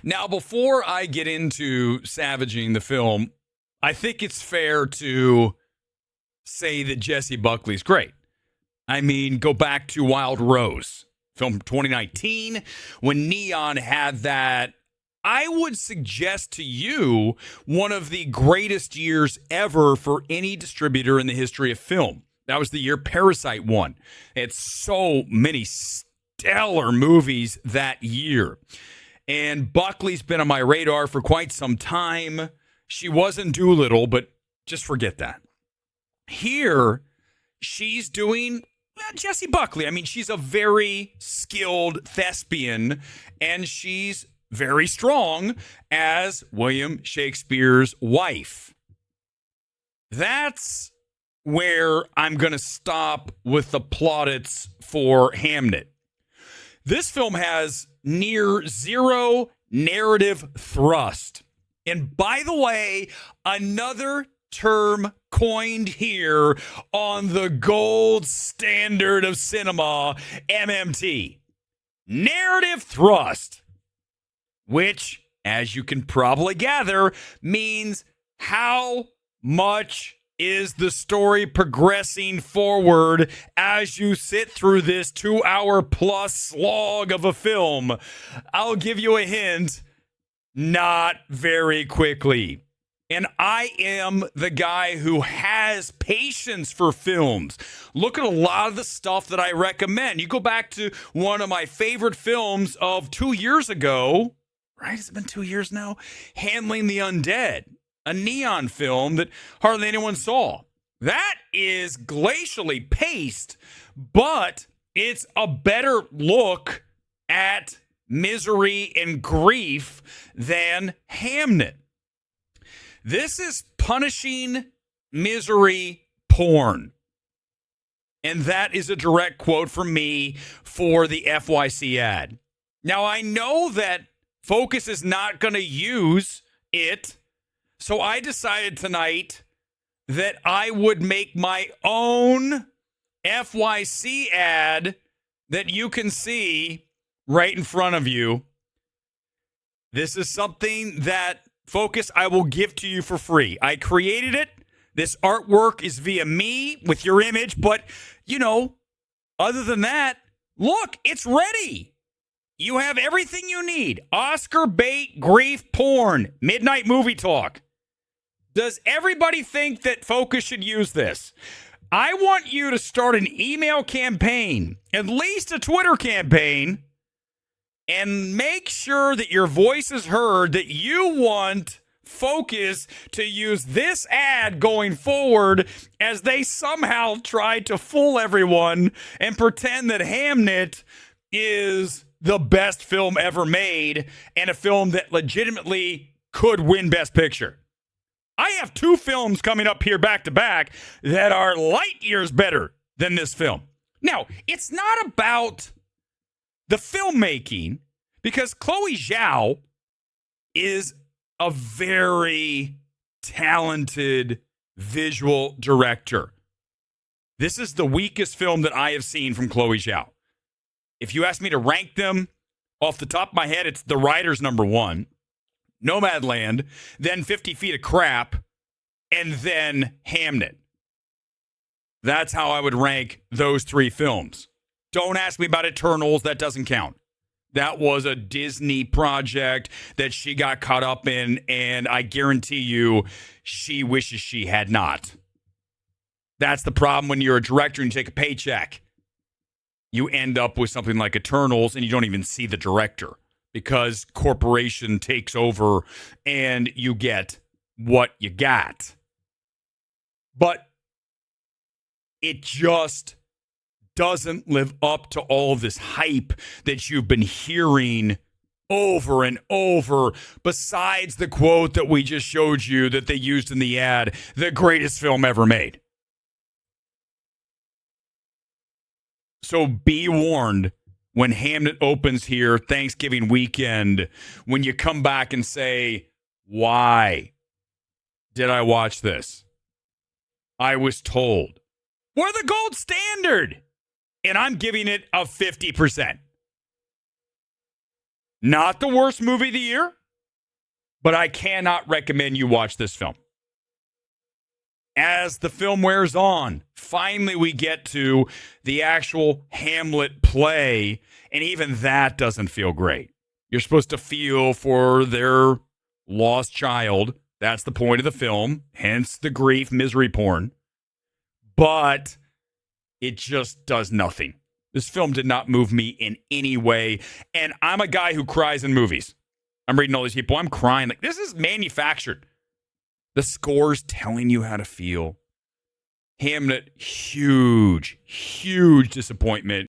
Now, before I get into savaging the film, I think it's fair to say that Jesse Buckley's great. I mean, go back to Wild Rose, film from 2019, when Neon had that, I would suggest to you, one of the greatest years ever for any distributor in the history of film. That was the year Parasite won. It's so many stellar movies that year. And Buckley's been on my radar for quite some time. She wasn't Doolittle, but just forget that. Here, she's doing Jessie Buckley. I mean, she's a very skilled thespian, and she's very strong as William Shakespeare's wife. That's where I'm going to stop with the plaudits for Hamnet. This film has near zero narrative thrust. And by the way, another term coined here on the gold standard of cinema, MMT. Narrative thrust. Which, as you can probably gather, means how much is the story progressing forward as you sit through this 2-hour plus slog of a film. I'll give you a hint. Not very quickly. And I am the guy who has patience for films. Look at a lot of the stuff that I recommend. You go back to one of my favorite films of 2 years ago, right? Has it been 2 years now? Handling the Undead, a Neon film that hardly anyone saw. That is glacially paced, but it's a better look at misery and grief than Hamnet. This is punishing misery porn. And that is a direct quote from me for the FYC ad. Now, I know that Focus is not going to use it, so I decided tonight that I would make my own FYC ad that you can see right in front of you. This is something that Focus, I will give to you for free. I created it. This artwork is via me with your image, but, other than that, look, it's ready. You have everything you need. Oscar bait, grief, porn, midnight movie talk. Does everybody think that Focus should use this? I want you to start an email campaign, at least a Twitter campaign, and make sure that your voice is heard, that you want Focus to use this ad going forward as they somehow try to fool everyone and pretend that Hamnet is the best film ever made and a film that legitimately could win Best Picture. I have 2 films coming up here back to back that are light years better than this film. Now, it's not about the filmmaking, because Chloe Zhao is a very talented visual director. This is the weakest film that I have seen from Chloe Zhao. If you ask me to rank them off the top of my head, it's The Riders #1, Nomadland, then 50 Feet of Crap, and then Hamnet. That's how I would rank those 3 films. Don't ask me about Eternals. That doesn't count. That was a Disney project that she got caught up in, and I guarantee you she wishes she had not. That's the problem when you're a director and you take a paycheck. You end up with something like Eternals and you don't even see the director because corporation takes over and you get what you got. But it just doesn't live up to all of this hype that you've been hearing over and over, besides the quote that we just showed you that they used in the ad, the greatest film ever made. So be warned when Hamnet opens here Thanksgiving weekend, when you come back and say, why did I watch this? I was told. We're the gold standard. And I'm giving it a 50%. Not the worst movie of the year, but I cannot recommend you watch this film. As the film wears on, finally we get to the actual Hamlet play, and even that doesn't feel great. You're supposed to feel for their lost child. That's the point of the film, hence the grief, misery porn. But it just does nothing. This film did not move me in any way, and I'm a guy who cries in movies. I'm reading all these people. I'm crying. Like, this is manufactured. The score's telling you how to feel. Hamnet, huge, huge disappointment.